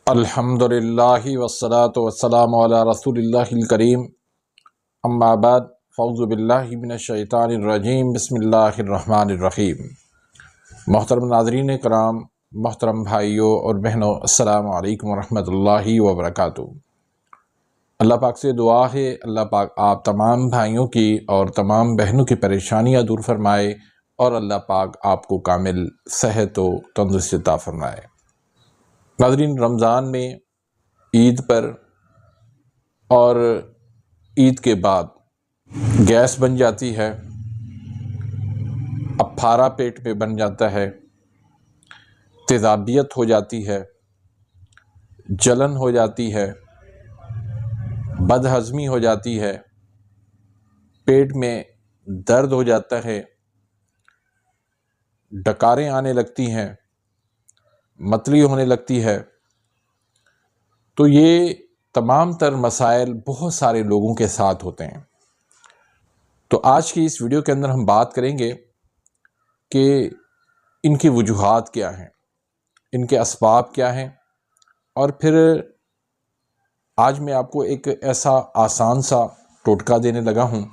الحمدللہ والصلاة والسلام علی رسول اللہ الکریم، اما بعد، فاعوذ باللہ من الشیطان الرجیم، بسم اللہ الرحمن الرحیم۔ محترم ناظرین کرام، محترم بھائیوں اور بہنوں، السلام علیکم ورحمۃ اللہ وبرکاتہ۔ اللہ پاک سے دعا ہے اللہ پاک آپ تمام بھائیوں کی اور تمام بہنوں کی پریشانیاں دور فرمائے اور اللہ پاک آپ کو کامل صحت و تندرستی عطا فرمائے۔ ناظرین، رمضان میں عید پر اور عید کے بعد گیس بن جاتی ہے، اپھارا پیٹ میں بن جاتا ہے، تیزابیت ہو جاتی ہے، جلن ہو جاتی ہے، بد ہضمی ہو جاتی ہے، پیٹ میں درد ہو جاتا ہے، ڈکاریں آنے لگتی ہیں، متلی ہونے لگتی ہے۔ تو یہ تمام تر مسائل بہت سارے لوگوں کے ساتھ ہوتے ہیں۔ تو آج کی اس ویڈیو کے اندر ہم بات کریں گے کہ ان کی وجوہات کیا ہیں، ان کے اسباب کیا ہیں، اور پھر آج میں آپ کو ایک ایسا آسان سا ٹوٹکا دینے لگا ہوں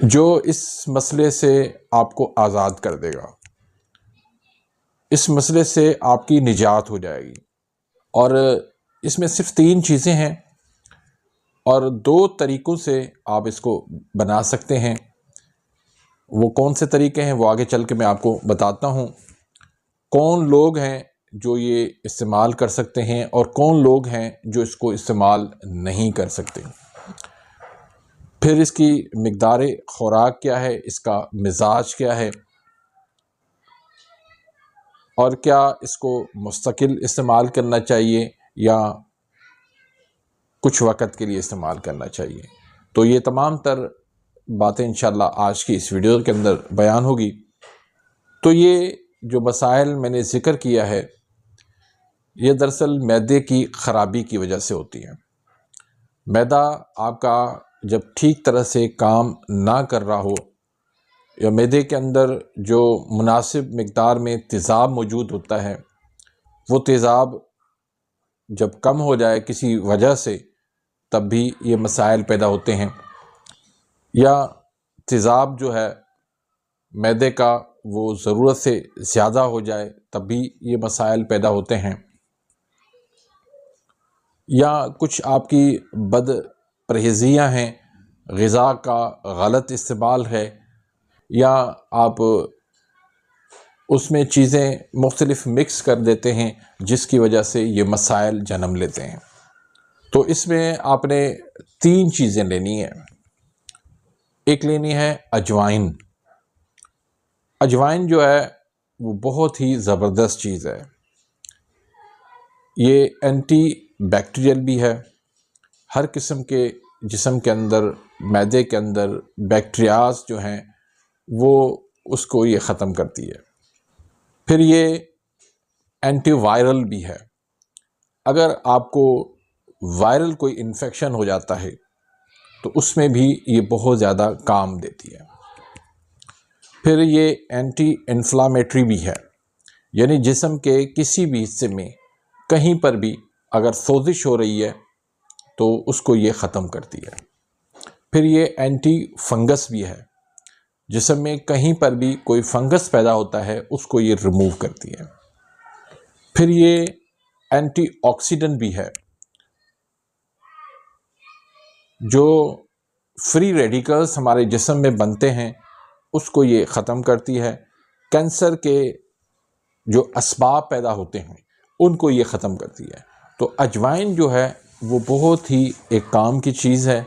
جو اس مسئلے سے آپ کو آزاد کر دے گا، اس مسئلے سے آپ کی نجات ہو جائے گی۔ اور اس میں صرف 3 چیزیں ہیں اور 2 طریقوں سے آپ اس کو بنا سکتے ہیں۔ وہ کون سے طریقے ہیں وہ آگے چل کے میں آپ کو بتاتا ہوں۔ کون لوگ ہیں جو یہ استعمال کر سکتے ہیں اور کون لوگ ہیں جو اس کو استعمال نہیں کر سکتے۔ پھر اس کی مقدار خوراک کیا ہے، اس کا مزاج کیا ہے، اور کیا اس کو مستقل استعمال کرنا چاہیے یا کچھ وقت کے لیے استعمال کرنا چاہیے۔ تو یہ تمام تر باتیں انشاءاللہ آج کی اس ویڈیو کے اندر بیان ہوگی۔ تو یہ جو مسائل میں نے ذکر کیا ہے یہ دراصل معدے کی خرابی کی وجہ سے ہوتی ہے۔ معدہ آپ کا جب ٹھیک طرح سے کام نہ کر رہا ہو یا معدے کے اندر جو مناسب مقدار میں تیزاب موجود ہوتا ہے، وہ تیزاب جب کم ہو جائے کسی وجہ سے تب بھی یہ مسائل پیدا ہوتے ہیں، یا تیزاب جو ہے معدے کا وہ ضرورت سے زیادہ ہو جائے تب بھی یہ مسائل پیدا ہوتے ہیں، یا کچھ آپ کی بد پرہیزیاں ہیں، غذا کا غلط استعمال ہے، یا آپ اس میں چیزیں مختلف مکس کر دیتے ہیں جس کی وجہ سے یہ مسائل جنم لیتے ہیں۔ تو اس میں آپ نے 3 چیزیں لینی ہیں۔ ایک لینی ہے اجوائن۔ اجوائن جو ہے وہ بہت ہی زبردست چیز ہے، یہ اینٹی بیکٹیریل بھی ہے، ہر قسم کے جسم کے اندر، معدے کے اندر بیکٹیریاز جو ہیں وہ اس کو یہ ختم کرتی ہے۔ پھر یہ اینٹی وائرل بھی ہے، اگر آپ کو وائرل کوئی انفیکشن ہو جاتا ہے تو اس میں بھی یہ بہت زیادہ کام دیتی ہے۔ پھر یہ اینٹی انفلامیٹری بھی ہے، یعنی جسم کے کسی بھی حصے میں کہیں پر بھی اگر سوزش ہو رہی ہے تو اس کو یہ ختم کرتی ہے۔ پھر یہ اینٹی فنگس بھی ہے، جسم میں کہیں پر بھی کوئی فنگس پیدا ہوتا ہے اس کو یہ ریموو کرتی ہے۔ پھر یہ اینٹی آکسیڈنٹ بھی ہے، جو فری ریڈیکلز ہمارے جسم میں بنتے ہیں اس کو یہ ختم کرتی ہے۔ کینسر کے جو اسباب پیدا ہوتے ہیں ان کو یہ ختم کرتی ہے۔ تو اجوائن جو ہے وہ بہت ہی ایک کام کی چیز ہے،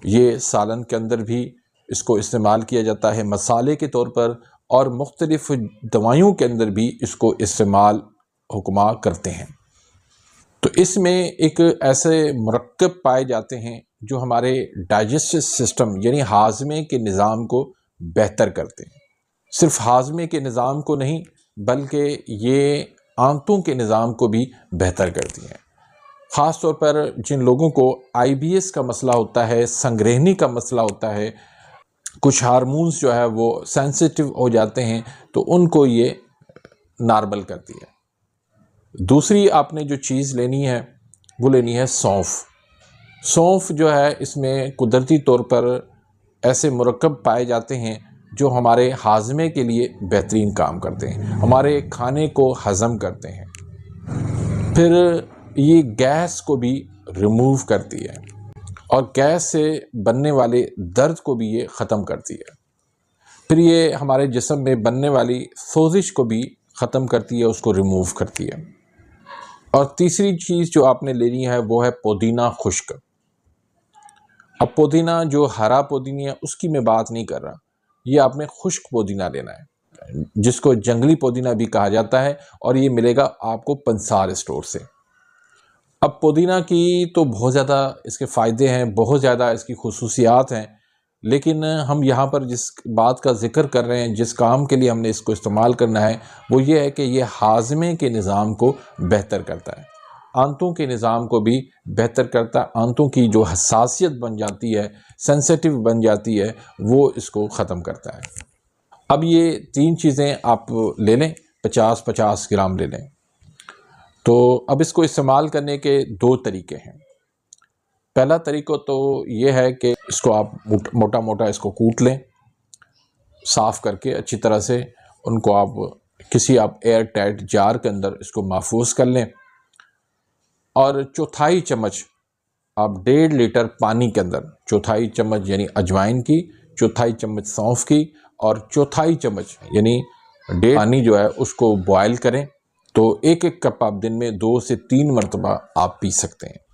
یہ سالن کے اندر بھی اس کو استعمال کیا جاتا ہے مسالے کے طور پر، اور مختلف دوائیوں کے اندر بھی اس کو استعمال حکما کرتے ہیں۔ تو اس میں ایک ایسے مرکب پائے جاتے ہیں جو ہمارے ڈائجسٹو سسٹم یعنی ہاضمے کے نظام کو بہتر کرتے ہیں۔ صرف ہاضمے کے نظام کو نہیں بلکہ یہ آنتوں کے نظام کو بھی بہتر کرتی ہیں۔ خاص طور پر جن لوگوں کو آئی بی ایس کا مسئلہ ہوتا ہے، سنگرہنی کا مسئلہ ہوتا ہے، کچھ ہارمونز جو ہے وہ سینسیٹیو ہو جاتے ہیں تو ان کو یہ نارمل کرتی ہے۔ دوسری آپ نے جو چیز لینی ہے وہ لینی ہے سونف۔ سونف جو ہے اس میں قدرتی طور پر ایسے مرکب پائے جاتے ہیں جو ہمارے ہاضمے کے لیے بہترین کام کرتے ہیں، ہمارے کھانے کو ہضم کرتے ہیں، پھر یہ گیس کو بھی ریموو کرتی ہے اور گیس سے بننے والے درد کو بھی یہ ختم کرتی ہے، پھر یہ ہمارے جسم میں بننے والی سوزش کو بھی ختم کرتی ہے، اس کو ریموو کرتی ہے۔ اور تیسری چیز جو آپ نے لینی ہے وہ ہے پودینہ خشک۔ اب پودینہ جو ہرا پودینہ ہے اس کی میں بات نہیں کر رہا، یہ آپ نے خشک پودینہ لینا ہے جس کو جنگلی پودینہ بھی کہا جاتا ہے، اور یہ ملے گا آپ کو پنسار اسٹور سے۔ اب پودینہ کی تو بہت زیادہ اس کے فائدے ہیں، بہت زیادہ اس کی خصوصیات ہیں، لیکن ہم یہاں پر جس بات کا ذکر کر رہے ہیں، جس کام کے لیے ہم نے اس کو استعمال کرنا ہے وہ یہ ہے کہ یہ ہاضمے کے نظام کو بہتر کرتا ہے، آنتوں کے نظام کو بھی بہتر کرتا ہے، آنتوں کی جو حساسیت بن جاتی ہے، سینسیٹیو بن جاتی ہے، وہ اس کو ختم کرتا ہے۔ اب یہ تین چیزیں آپ لے لیں، 50-50 گرام لے لیں۔ تو اب اس کو استعمال کرنے کے دو طریقے ہیں۔ پہلا طریقہ تو یہ ہے کہ اس کو آپ موٹا موٹا اس کو کوٹ لیں، صاف کر کے اچھی طرح سے ان کو آپ کسی ایئر ٹائٹ جار کے اندر اس کو محفوظ کر لیں، اور چوتھائی چمچ آپ 1.5 لیٹر پانی کے اندر، چوتھائی چمچ یعنی اجوائن کی، چوتھائی چمچ سونف کی، اور چوتھائی چمچ یعنی 1.5 پانی جو ہے اس کو بوائل کریں۔ تو ایک کپ آپ دن میں 2 سے 3 مرتبہ آپ پی سکتے ہیں،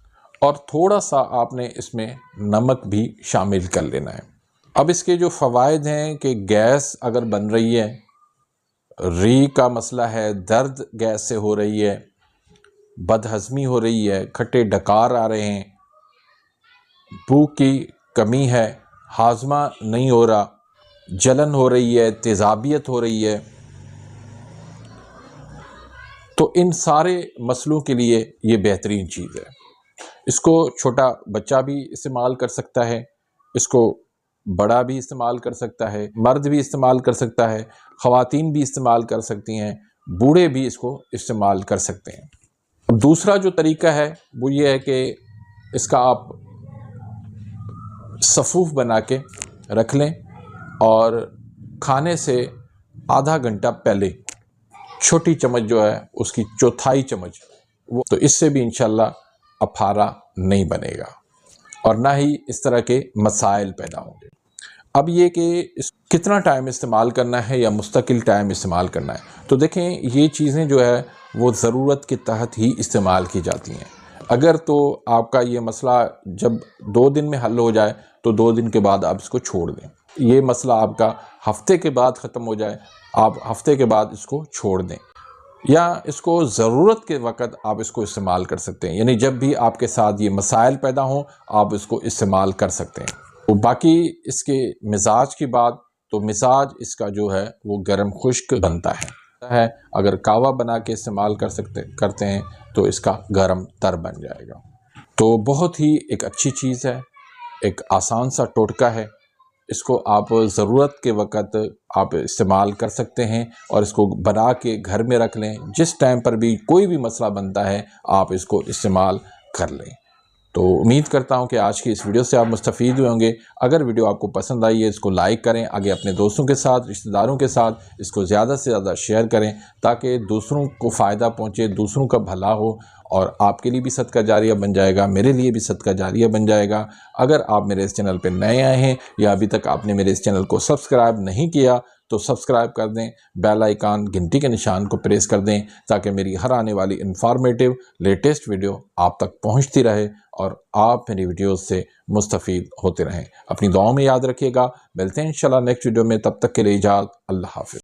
اور تھوڑا سا آپ نے اس میں نمک بھی شامل کر لینا ہے۔ اب اس کے جو فوائد ہیں کہ گیس اگر بن رہی ہے، ری کا مسئلہ ہے، درد گیس سے ہو رہی ہے، بد ہضمی ہو رہی ہے، کھٹے ڈکار آ رہے ہیں، بھوک کی کمی ہے، ہاضمہ نہیں ہو رہا، جلن ہو رہی ہے، تیزابیت ہو رہی ہے، تو ان سارے مسئلوں کے لیے یہ بہترین چیز ہے۔ اس کو چھوٹا بچہ بھی استعمال کر سکتا ہے، اس کو بڑا بھی استعمال کر سکتا ہے، مرد بھی استعمال کر سکتا ہے، خواتین بھی استعمال کر سکتی ہیں، بوڑھے بھی اس کو استعمال کر سکتے ہیں۔ اب دوسرا جو طریقہ ہے وہ یہ ہے کہ اس کا آپ سفوف بنا کے رکھ لیں، اور کھانے سے آدھا گھنٹہ پہلے چھوٹی چمچ جو ہے اس کی چوتھائی چمچ، وہ تو اس سے بھی انشاءاللہ اپھارا نہیں بنے گا اور نہ ہی اس طرح کے مسائل پیدا ہوں گے۔ اب یہ کہ کتنا ٹائم استعمال کرنا ہے یا مستقل ٹائم استعمال کرنا ہے، تو دیکھیں یہ چیزیں جو ہے وہ ضرورت کے تحت ہی استعمال کی جاتی ہیں۔ اگر تو آپ کا یہ مسئلہ جب 2 دن میں حل ہو جائے تو 2 دن کے بعد آپ اس کو چھوڑ دیں۔ یہ مسئلہ آپ کا ہفتے کے بعد ختم ہو جائے، آپ ہفتے کے بعد اس کو چھوڑ دیں، یا اس کو ضرورت کے وقت آپ اس کو استعمال کر سکتے ہیں، یعنی جب بھی آپ کے ساتھ یہ مسائل پیدا ہوں آپ اس کو استعمال کر سکتے ہیں۔ تو باقی اس کے مزاج کی بات، تو مزاج اس کا جو ہے وہ گرم خشک بنتا ہے، اگر کہوہ بنا کے استعمال کرتے ہیں تو اس کا گرم تر بن جائے گا۔ تو بہت ہی ایک اچھی چیز ہے، ایک آسان سا ٹوٹکہ ہے، اس کو آپ ضرورت کے وقت آپ استعمال کر سکتے ہیں، اور اس کو بنا کے گھر میں رکھ لیں، جس ٹائم پر بھی کوئی بھی مسئلہ بنتا ہے آپ اس کو استعمال کر لیں۔ تو امید کرتا ہوں کہ آج کی اس ویڈیو سے آپ مستفید ہوئے ہوں گے۔ اگر ویڈیو آپ کو پسند آئی ہے اس کو لائک کریں، آگے اپنے دوستوں کے ساتھ، رشتہ داروں کے ساتھ اس کو زیادہ سے زیادہ شیئر کریں، تاکہ دوسروں کو فائدہ پہنچے، دوسروں کا بھلا ہو، اور آپ کے لیے بھی صدقہ جاریہ بن جائے گا، میرے لیے بھی صدقہ جاریہ بن جائے گا۔ اگر آپ میرے اس چینل پہ نئے آئے ہیں یا ابھی تک آپ نے میرے اس چینل کو سبسکرائب نہیں کیا تو سبسکرائب کر دیں، بیل آئیکن گھنٹی کے نشان کو پریس کر دیں، تاکہ میری ہر آنے والی انفارمیٹیو لیٹسٹ ویڈیو آپ تک پہنچتی رہے اور آپ میری ویڈیوز سے مستفید ہوتے رہیں۔ اپنی دعاؤں میں یاد رکھیے گا، ملتے ہیں انشاءاللہ نیکسٹ ویڈیو میں، تب تک کے لیے اجازت، اللہ حافظ۔